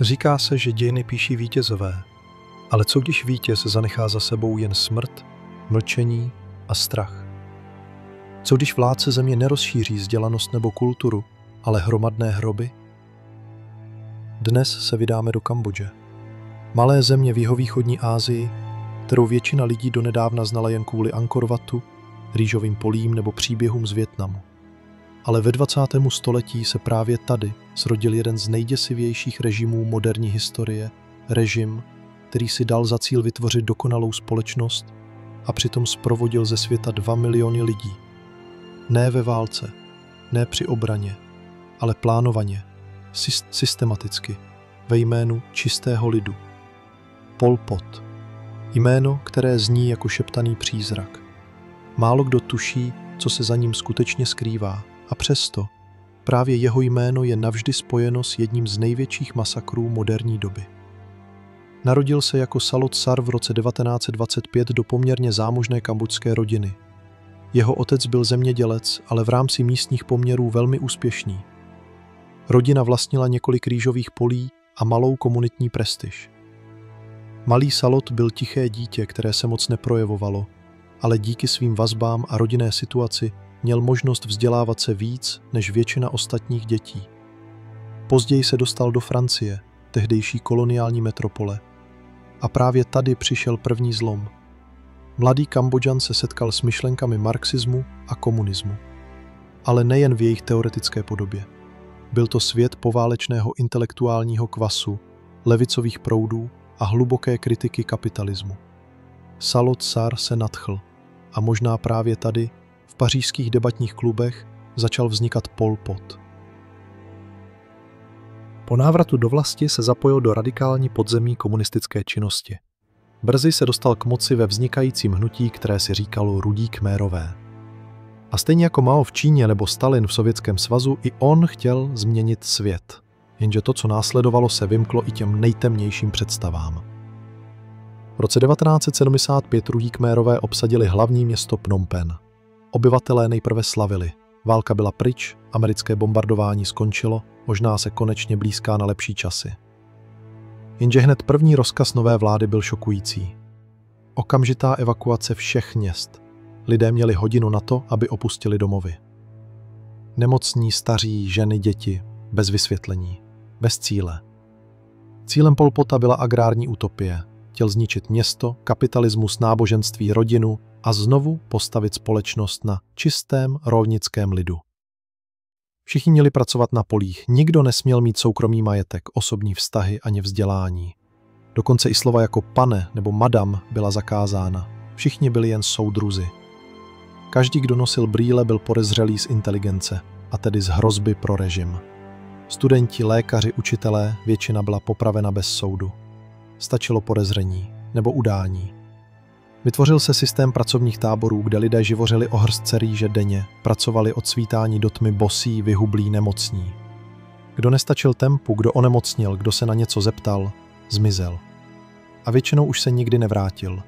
Říká se, že dějiny píší vítězové, ale co když vítěz zanechá za sebou jen smrt, mlčení a strach? Co když vládce země nerozšíří vzdělanost nebo kulturu, ale hromadné hroby? Dnes se vydáme do Kambodže. Malé země v jihovýchodní Asii, kterou většina lidí donedávna znala jen kvůli Angkor Watu, rýžovým polím nebo příběhům z Vietnamu. Ale ve 20. století se právě tady srodil jeden z nejděsivějších režimů moderní historie, režim, který si dal za cíl vytvořit dokonalou společnost a přitom sprovodil ze světa 2 miliony lidí. Ne ve válce, ne při obraně, ale plánovaně, systematicky, ve jménu čistého lidu. Pol Pot. Jméno, které zní jako šeptaný přízrak. Málo kdo tuší, co se za ním skutečně skrývá, a přesto právě jeho jméno je navždy spojeno s jedním z největších masakrů moderní doby. Narodil se jako Salot Sar v roce 1925 do poměrně zámožné kambodžské rodiny. Jeho otec byl zemědělec, ale v rámci místních poměrů velmi úspěšný. Rodina vlastnila několik rýžových polí a malou komunitní prestiž. Malý Salot byl tiché dítě, které se moc neprojevovalo, ale díky svým vazbám a rodinné situaci měl možnost vzdělávat se víc než většina ostatních dětí. Později se dostal do Francie, tehdejší koloniální metropole. A právě tady přišel první zlom. Mladý Kambodžan se setkal s myšlenkami marxismu a komunismu. Ale nejen v jejich teoretické podobě. Byl to svět poválečného intelektuálního kvasu, levicových proudů a hluboké kritiky kapitalismu. Salot Sar se nadchl a možná právě tady, v pařížských debatních klubech, začal vznikat Pol Pot. Po návratu do vlasti se zapojil do radikální podzemní komunistické činnosti. Brzy se dostal k moci ve vznikajícím hnutí, které si říkalo Rudí Khmerové. A stejně jako Mao v Číně nebo Stalin v Sovětském svazu, i on chtěl změnit svět. Jenže to, co následovalo, se vymklo i těm nejtemnějším představám. V roce 1975 Rudí Khmerové obsadili hlavní město Phnom Penh. Obyvatelé nejprve slavili. Válka byla pryč, americké bombardování skončilo, možná se konečně blízká na lepší časy. Jenže hned první rozkaz nové vlády byl šokující. Okamžitá evakuace všech měst. Lidé měli hodinu na to, aby opustili domovy. Nemocní, staří, ženy, děti, bez vysvětlení, bez cíle. Cílem Pol Pota byla agrární utopie. Chtěl zničit město, kapitalismus, náboženství, rodinu a znovu postavit společnost na čistém rolnickém lidu. Všichni měli pracovat na polích, nikdo nesměl mít soukromý majetek, osobní vztahy ani vzdělání. Dokonce i slova jako pane nebo madam byla zakázána. Všichni byli jen soudruzi. Každý, kdo nosil brýle, byl podezřelý z inteligence, a tedy z hrozby pro režim. Studenti, lékaři, učitelé, většina byla popravena bez soudu. Stačilo podezření nebo udání. Vytvořil se systém pracovních táborů, kde lidé živořili o hrstce rýže denně, pracovali od svítání do tmy bosí, vyhublí, nemocní. Kdo nestačil tempu, kdo onemocnil, kdo se na něco zeptal, zmizel. A většinou už se nikdy nevrátil.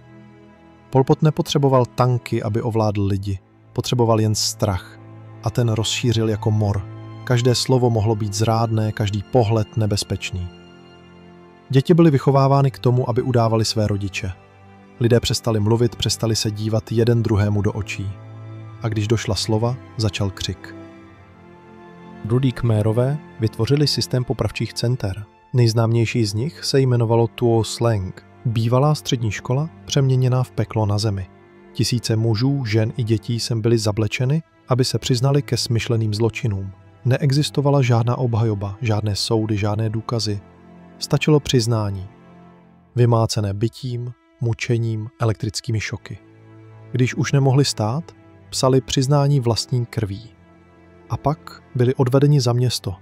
Pol Pot nepotřeboval tanky, aby ovládl lidi. Potřeboval jen strach. A ten rozšířil jako mor. Každé slovo mohlo být zrádné, každý pohled nebezpečný. Děti byly vychovávány k tomu, aby udávali své rodiče. Lidé přestali mluvit, přestali se dívat jeden druhému do očí. A když došla slova, začal křik. Rudí Khmerové vytvořili systém popravčích center. Nejznámější z nich se jmenovalo Tuo Sleng, bývalá střední škola přeměněná v peklo na zemi. Tisíce mužů, žen i dětí sem byly zablečeny, aby se přiznali ke smyšleným zločinům. Neexistovala žádná obhajoba, žádné soudy, žádné důkazy. Stačilo přiznání. Vymácené bitím, mučením, elektrickými šoky. Když už nemohli stát, psali přiznání vlastní krví. A pak byli odvedeni za město,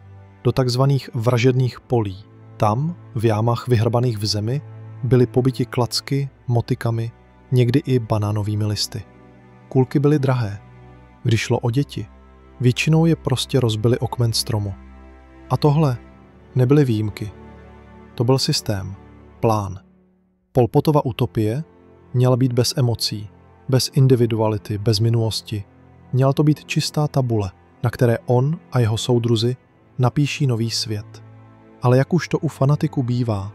do takzvaných vražedných polí. Tam, v jámách vyhrbaných v zemi, byly pobyti klacky, motykami, někdy i banánovými listy. Kulky byly drahé. Když šlo o děti, většinou je prostě rozbili o kmen stromu. A tohle nebyly výjimky. To byl systém, plán. Pol Potova utopie měla být bez emocí, bez individuality, bez minulosti. Měla to být čistá tabule, na které on a jeho soudruzi napíší nový svět. Ale jak už to u fanatiků bývá,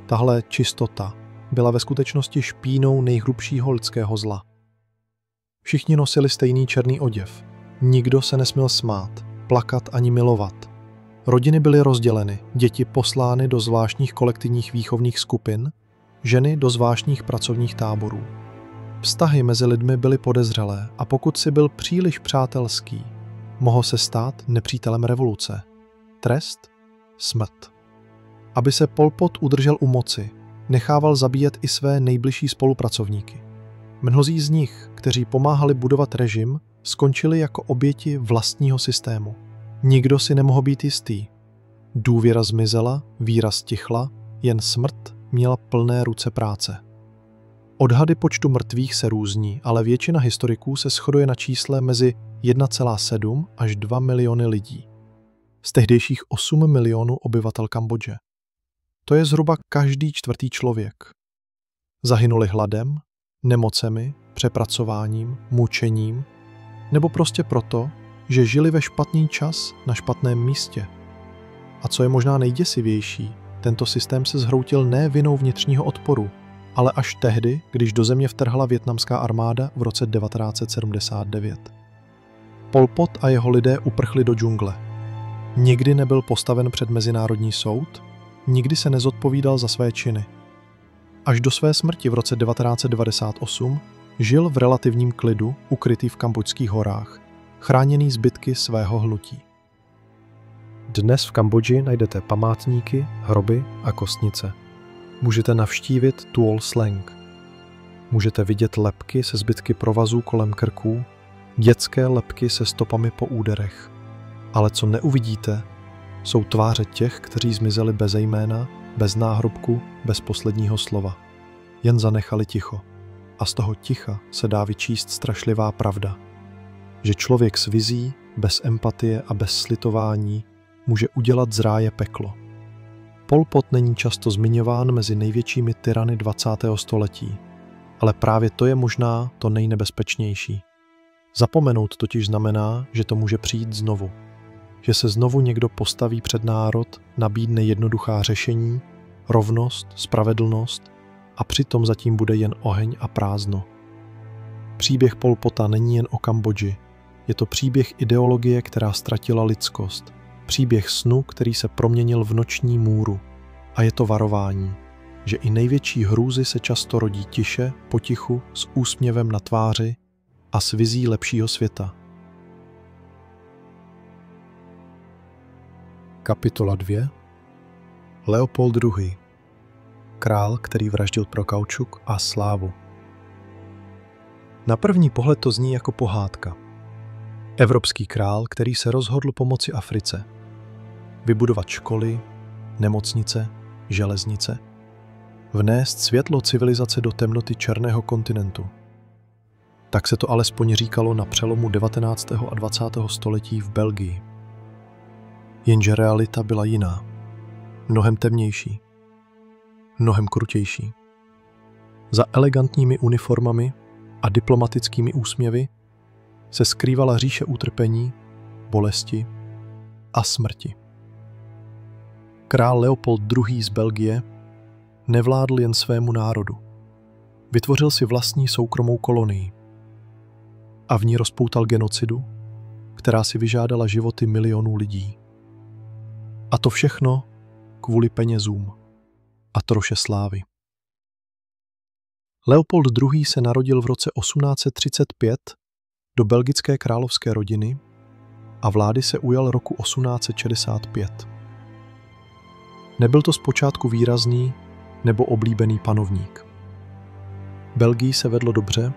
tahle čistota byla ve skutečnosti špínou nejhrubšího lidského zla. Všichni nosili stejný černý oděv. Nikdo se nesměl smát, plakat ani milovat. Rodiny byly rozděleny, děti poslány do zvláštních kolektivních výchovných skupin, ženy do zvláštních pracovních táborů. Vztahy mezi lidmi byly podezřelé a pokud si byl příliš přátelský, mohl se stát nepřítelem revoluce. Trest? Smrt. Aby se Pol Pot udržel u moci, nechával zabíjet i své nejbližší spolupracovníky. Mnozí z nich, kteří pomáhali budovat režim, skončili jako oběti vlastního systému. Nikdo si nemohl být jistý. Důvěra zmizela, víra stichla, jen smrt měla plné ruce práce. Odhady počtu mrtvých se různí, ale většina historiků se shoduje na čísle mezi 1,7 až 2 miliony lidí. Z tehdejších 8 milionů obyvatel Kambodže. To je zhruba každý čtvrtý člověk. Zahynuli hladem, nemocemi, přepracováním, mučením, nebo prostě proto, že žili ve špatný čas na špatném místě. A co je možná nejděsivější, tento systém se zhroutil ne vinou vnitřního odporu, ale až tehdy, když do země vtrhla vietnamská armáda v roce 1979. Pol Pot a jeho lidé uprchli do džungle. Nikdy nebyl postaven před mezinárodní soud, nikdy se nezodpovídal za své činy. Až do své smrti v roce 1998 žil v relativním klidu, ukrytý v kambodžských horách, chráněný zbytky svého hnutí. Dnes v Kambodži najdete památníky, hroby a kostnice. Můžete navštívit Tuol Sleng. Můžete vidět lebky se zbytky provazů kolem krků, dětské lebky se stopami po úderech. Ale co neuvidíte, jsou tváře těch, kteří zmizeli bez jména, bez náhrobku, bez posledního slova. Jen zanechali ticho. A z toho ticha se dá vyčíst strašlivá pravda. Že člověk s vizí, bez empatie a bez slitování může udělat z ráje peklo. Pol Pot není často zmiňován mezi největšími tyrany 20. století, ale právě to je možná to nejnebezpečnější. Zapomenout totiž znamená, že to může přijít znovu. Že se znovu někdo postaví před národ, nabídne jednoduchá řešení, rovnost, spravedlnost a přitom zatím bude jen oheň a prázdno. Příběh Pol Pota není jen o Kambodži. Je to příběh ideologie, která ztratila lidskost. Příběh snu, který se proměnil v noční můru. A je to varování, že i největší hrůzy se často rodí tiše, potichu, s úsměvem na tváři a s vizí lepšího světa. Kapitola 2. Leopold II. Král, který vraždil pro kaučuk a slávu. Na první pohled to zní jako pohádka. Evropský král, který se rozhodl pomoci Africe. Vybudovat školy, nemocnice, železnice. Vnést světlo civilizace do temnoty černého kontinentu. Tak se to alespoň říkalo na přelomu 19. a 20. století v Belgii. Jenže realita byla jiná. Mnohem temnější. Mnohem krutější. Za elegantními uniformami a diplomatickými úsměvy se skrývala říše utrpení, bolesti a smrti. Král Leopold II. Z Belgie nevládl jen svému národu. Vytvořil si vlastní soukromou kolonii a v ní rozpoutal genocidu, která si vyžádala životy milionů lidí. A to všechno kvůli penězům a troše slávy. Leopold II. Se narodil v roce 1835 do belgické královské rodiny a vlády se ujal roku 1865. Nebyl to zpočátku výrazný nebo oblíbený panovník. Belgii se vedlo dobře,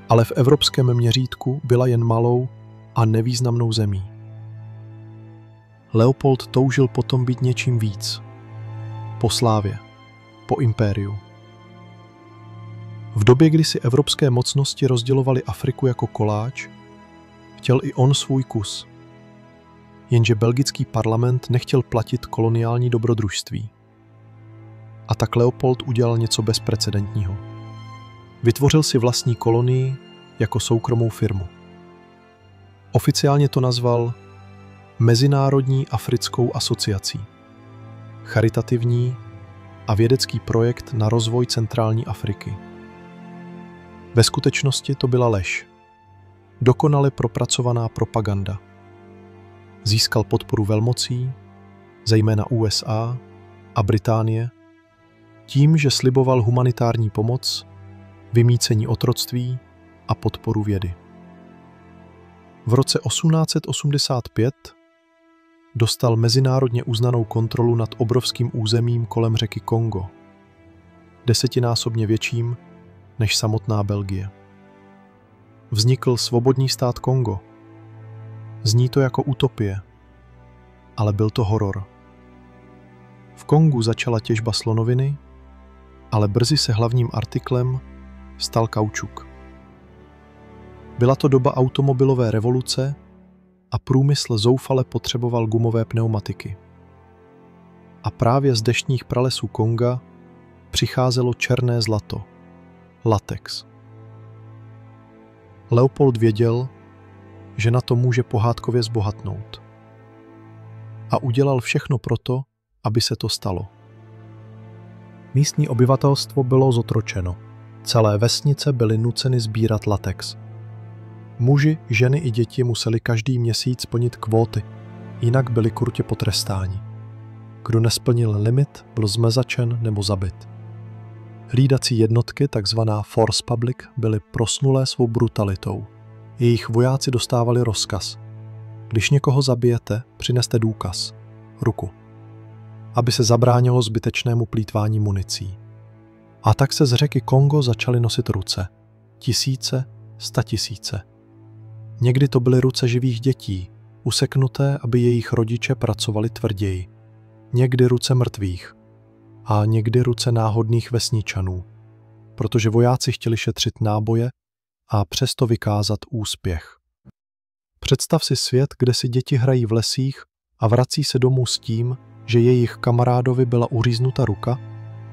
ale v evropském měřítku byla jen malou a nevýznamnou zemí. Leopold toužil potom být něčím víc. Po slávě, po impériu. V době, kdy si evropské mocnosti rozdělovaly Afriku jako koláč, chtěl i on svůj kus. Jenže belgický parlament nechtěl platit koloniální dobrodružství. A tak Leopold udělal něco bezprecedentního. Vytvořil si vlastní kolonii jako soukromou firmu. Oficiálně to nazval Mezinárodní africkou asociací. charitativní a vědecký projekt na rozvoj centrální Afriky. Ve skutečnosti to byla lež. Dokonale propracovaná propaganda. Získal podporu velmocí, zejména USA a Británie, tím, že sliboval humanitární pomoc, vymýcení otroctví a podporu vědy. V roce 1885 dostal mezinárodně uznanou kontrolu nad obrovským územím kolem řeky Kongo, 10násobně větším než samotná Belgie. Vznikl svobodný stát Kongo. Zní to jako utopie, ale byl to horor. V Kongu začala těžba slonoviny, ale brzy se hlavním artiklem stal kaučuk. Byla to doba automobilové revoluce a průmysl zoufale potřeboval gumové pneumatiky. A právě z deštných pralesů Konga přicházelo černé zlato, latex. Leopold věděl, že na to může pohádkově zbohatnout. A udělal všechno proto, aby se to stalo. Místní obyvatelstvo bylo zotročeno. Celé vesnice byly nuceny sbírat latex. Muži, ženy i děti museli každý měsíc plnit kvóty, jinak byli krutě potrestáni. Kdo nesplnil limit, byl zmezačen nebo zabit. Hlídací jednotky, takzvaná Force Public, byly prosnulé svou brutalitou. Jejich vojáci dostávali rozkaz. Když někoho zabijete, přineste důkaz, ruku, aby se zabránilo zbytečnému plýtvání municí. A tak se z řeky Kongo začaly nosit ruce. Tisíce, statisíce. Někdy to byly ruce živých dětí, useknuté, aby jejich rodiče pracovali tvrději. Někdy ruce mrtvých. A někdy ruce náhodných vesničanů, protože vojáci chtěli šetřit náboje a přesto vykázat úspěch. Představ si svět, kde si děti hrají v lesích a vrací se domů s tím, že jejich kamarádovi byla uříznuta ruka,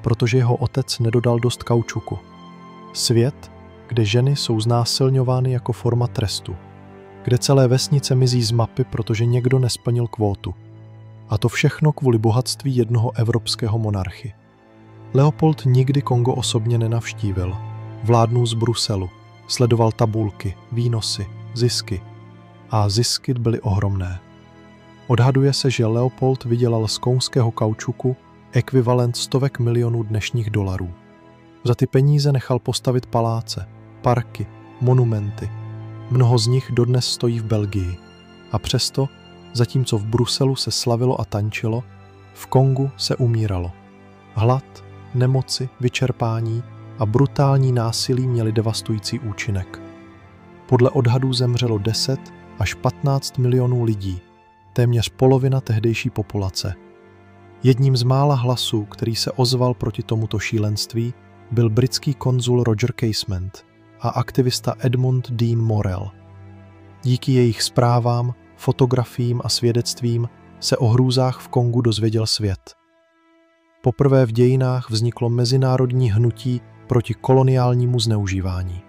protože jeho otec nedodal dost kaučuku. Svět, kde ženy jsou znásilňovány jako forma trestu, kde celé vesnice mizí z mapy, protože někdo nesplnil kvótu. A to všechno kvůli bohatství jednoho evropského monarchy. Leopold nikdy Kongo osobně nenavštívil. Vládnul z Bruselu, sledoval tabulky, výnosy, zisky. A zisky byly ohromné. Odhaduje se, že Leopold vydělal z konského kaučuku ekvivalent stovek milionů dnešních dolarů. Za ty peníze nechal postavit paláce, parky, monumenty. Mnoho z nich dodnes stojí v Belgii. A přesto, zatímco v Bruselu se slavilo a tančilo, v Kongu se umíralo. Hlad, nemoci, vyčerpání a brutální násilí měly devastující účinek. Podle odhadů zemřelo 10 až 15 milionů lidí, téměř polovina tehdejší populace. Jedním z mála hlasů, který se ozval proti tomuto šílenství, byl britský konzul Roger Casement a aktivista Edmund Dean Morel. Díky jejich zprávám, fotografiím a svědectvím se o hrůzách v Kongu dozvěděl svět. Poprvé v dějinách vzniklo mezinárodní hnutí proti koloniálnímu zneužívání.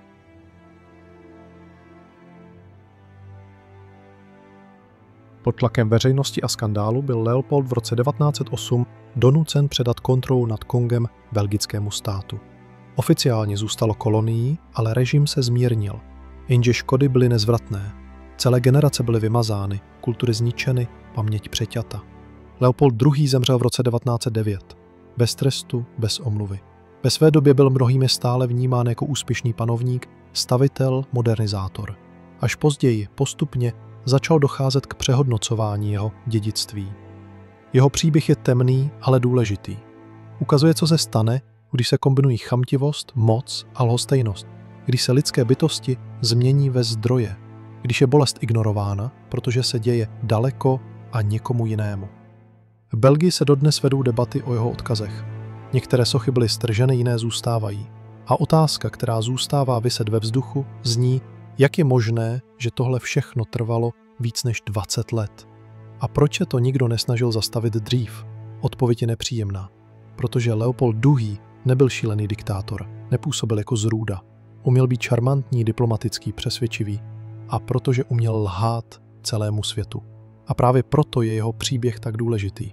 Pod tlakem veřejnosti a skandálu byl Leopold v roce 1908 donucen předat kontrolu nad Kongem belgickému státu. Oficiálně zůstalo kolonií, ale režim se zmírnil, jenže škody byly nezvratné. Celé generace byly vymazány, kultury zničeny, paměť přeťata. Leopold II. Zemřel v roce 1909. Bez trestu, bez omluvy. Ve své době byl mnohými stále vnímán jako úspěšný panovník, stavitel, modernizátor. Až později, postupně, začal docházet k přehodnocování jeho dědictví. Jeho příběh je temný, ale důležitý. Ukazuje, co se stane, když se kombinují chamtivost, moc a lhostejnost, když se lidské bytosti změní ve zdroje, když je bolest ignorována, protože se děje daleko a někomu jinému. V Belgii se dodnes vedou debaty o jeho odkazech. Některé sochy byly strženy, jiné zůstávají. A otázka, která zůstává viset ve vzduchu, zní, jak je možné, že tohle všechno trvalo víc než 20 let. A proč se to nikdo nesnažil zastavit dřív? Odpověď je nepříjemná. Protože Leopold II. Nebyl šílený diktátor, nepůsobil jako zrůda. Uměl být šarmantní, diplomatický, přesvědčivý. A protože uměl lhát celému světu. A právě proto je jeho příběh tak důležitý.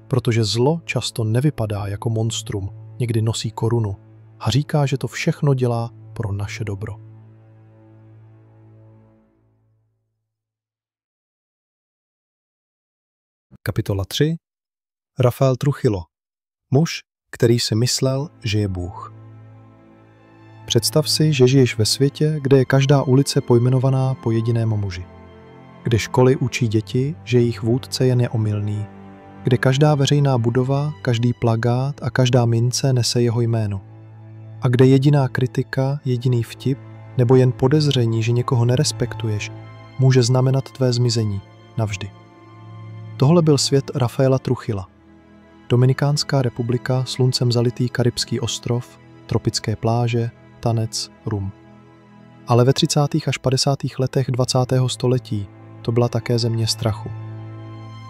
Protože zlo často nevypadá jako monstrum, někdy nosí korunu a říká, že to všechno dělá pro naše dobro. Kapitola 3. Rafael Trujillo. Muž, který si myslel, že je Bůh. Představ si, že žiješ ve světě, kde je každá ulice pojmenovaná po jediném muži. Kde školy učí děti, že jejich vůdce je neomylný. Kde každá veřejná budova, každý plakát a každá mince nese jeho jméno. A kde jediná kritika, jediný vtip nebo jen podezření, že někoho nerespektuješ, může znamenat tvé zmizení navždy. Tohle byl svět Rafaela Trujilla. Dominikánská republika, sluncem zalitý karibský ostrov, tropické pláže, tanec, rum. Ale ve 30. až 50. letech 20. století to byla také země strachu.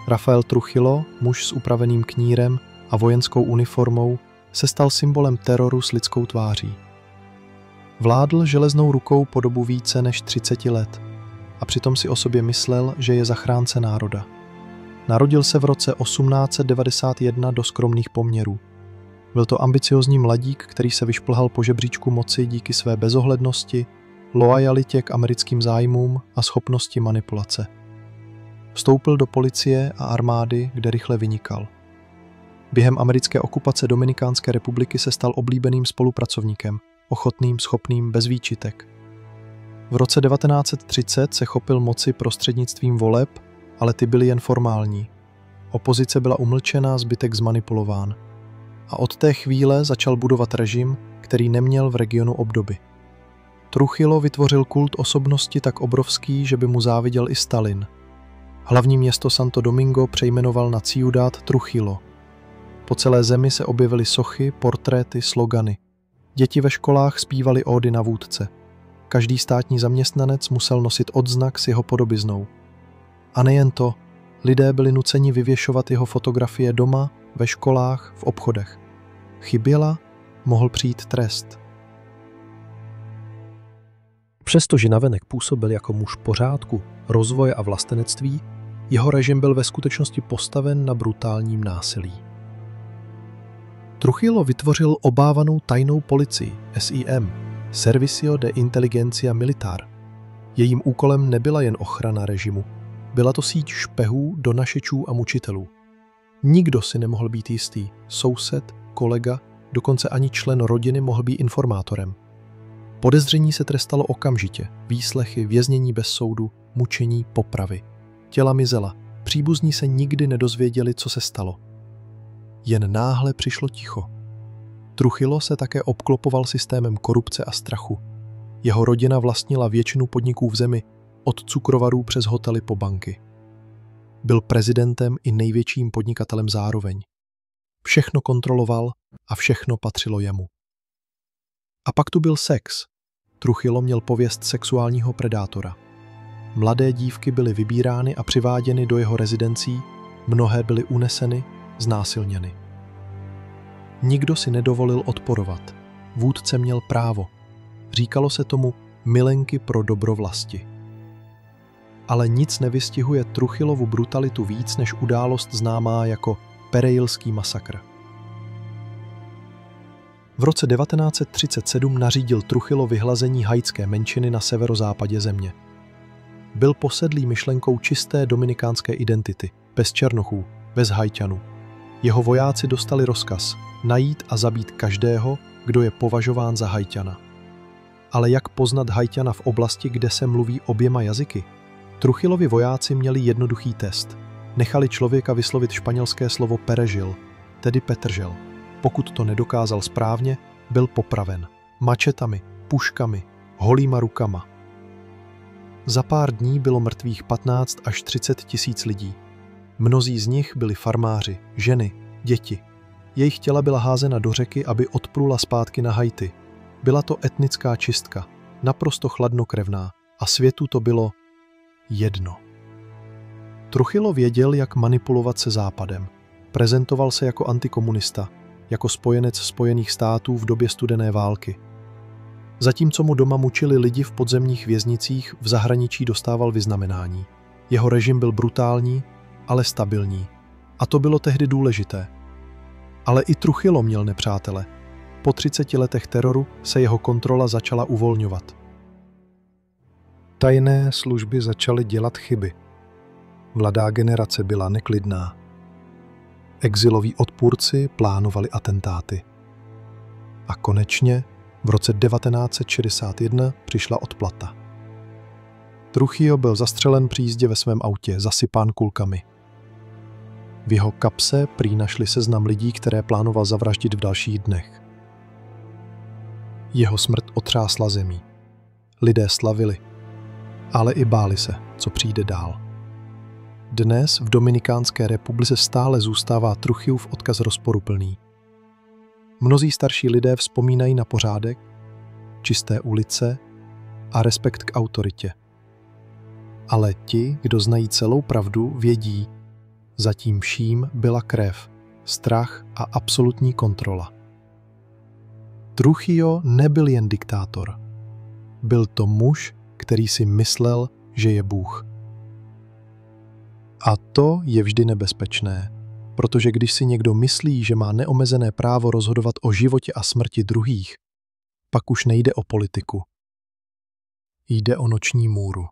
Rafael Trujillo, muž s upraveným knírem a vojenskou uniformou, se stal symbolem teroru s lidskou tváří. Vládl železnou rukou po dobu více než 30 let a přitom si o sobě myslel, že je zachránce národa. Narodil se v roce 1891 do skromných poměrů. Byl to ambiciózní mladík, který se vyšplhal po žebříčku moci díky své bezohlednosti, loajalitě k americkým zájmům a schopnosti manipulace. Vstoupil do policie a armády, kde rychle vynikal. Během americké okupace Dominikánské republiky se stal oblíbeným spolupracovníkem, ochotným, schopným, bez výčitek. V roce 1930 se chopil moci prostřednictvím voleb, ale ty byly jen formální. Opozice byla umlčena, zbytek zmanipulován. A od té chvíle začal budovat režim, který neměl v regionu obdoby. Trujillo vytvořil kult osobnosti tak obrovský, že by mu záviděl i Stalin. Hlavní město Santo Domingo přejmenoval na Ciudad Trujillo. Po celé zemi se objevily sochy, portréty, slogany. Děti ve školách zpívaly ódy na vůdce. Každý státní zaměstnanec musel nosit odznak s jeho podobiznou. A nejen to, lidé byli nuceni vyvěšovat jeho fotografie doma, ve školách, v obchodech. Chyběla, mohl přijít trest. Přestože navenek působil jako muž pořádku, rozvoje a vlastenectví, jeho režim byl ve skutečnosti postaven na brutálním násilí. Trujillo vytvořil obávanou tajnou policii, SIM, Servicio de Inteligencia Militar. Jejím úkolem nebyla jen ochrana režimu, byla to síť špehů, donašečů a mučitelů. Nikdo si nemohl být jistý, soused, kolega, dokonce ani člen rodiny mohl být informátorem. Podezření se trestalo okamžitě, výslechy, věznění bez soudu, mučení, popravy. Těla mizela, příbuzní se nikdy nedozvěděli, co se stalo. Jen náhle přišlo ticho. Trujillo se také obklopoval systémem korupce a strachu. Jeho rodina vlastnila většinu podniků v zemi, od cukrovarů přes hotely po banky. Byl prezidentem i největším podnikatelem zároveň. Všechno kontroloval a všechno patřilo jemu. A pak tu byl sex. Trujillo měl pověst sexuálního predátora. Mladé dívky byly vybírány a přiváděny do jeho rezidencí, mnohé byly uneseny, znásilněny. Nikdo si nedovolil odporovat. Vůdce měl právo. Říkalo se tomu milenky pro dobro vlasti. Ale nic nevystihuje Trujillovu brutalitu víc než událost známá jako Pereilský masakr. V roce 1937 nařídil Trujillo vyhlazení haitské menšiny na severozápadě země. Byl posedlý myšlenkou čisté dominikánské identity, bez černochů, bez Haiťanů. Jeho vojáci dostali rozkaz najít a zabít každého, kdo je považován za Haiťana. Ale jak poznat Haiťana v oblasti, kde se mluví oběma jazyky? Trujillovi vojáci měli jednoduchý test. Nechali člověka vyslovit španělské slovo perejil, tedy petržel. Pokud to nedokázal správně, byl popraven. Mačetami, puškami, holýma rukama. Za pár dní bylo mrtvých 15 až 30 tisíc lidí. Mnozí z nich byli farmáři, ženy, děti. Jejich těla byla házena do řeky, aby odplula zpátky na Haiti. Byla to etnická čistka, naprosto chladnokrevná, a světu to bylo jedno. Trujillo věděl, jak manipulovat se Západem. Prezentoval se jako antikomunista, jako spojenec Spojených států v době studené války. Zatímco mu doma mučili lidi v podzemních věznicích, v zahraničí dostával vyznamenání. Jeho režim byl brutální, ale stabilní. A to bylo tehdy důležité. Ale i Trujillo měl nepřátele. Po 30 letech teroru se jeho kontrola začala uvolňovat. Tajné služby začaly dělat chyby. Mladá generace byla neklidná. Exiloví odpůrci plánovali atentáty. A konečně v roce 1961 přišla odplata. Trujillo byl zastřelen při jízdě ve svém autě, zasypán kulkami. V jeho kapse prý našli seznam lidí, které plánoval zavraždit v dalších dnech. Jeho smrt otřásla zemí. Lidé slavili, ale i báli se, co přijde dál. Dnes v Dominikánské republice stále zůstává Trujillův odkaz rozporuplný. Mnozí starší lidé vzpomínají na pořádek, čisté ulice a respekt k autoritě. Ale ti, kdo znají celou pravdu, vědí, za tím vším byla krev, strach a absolutní kontrola. Trujillo nebyl jen diktátor. Byl to muž, který si myslel, že je Bůh. A to je vždy nebezpečné, protože když si někdo myslí, že má neomezené právo rozhodovat o životě a smrti druhých, pak už nejde o politiku. Jde o noční můru.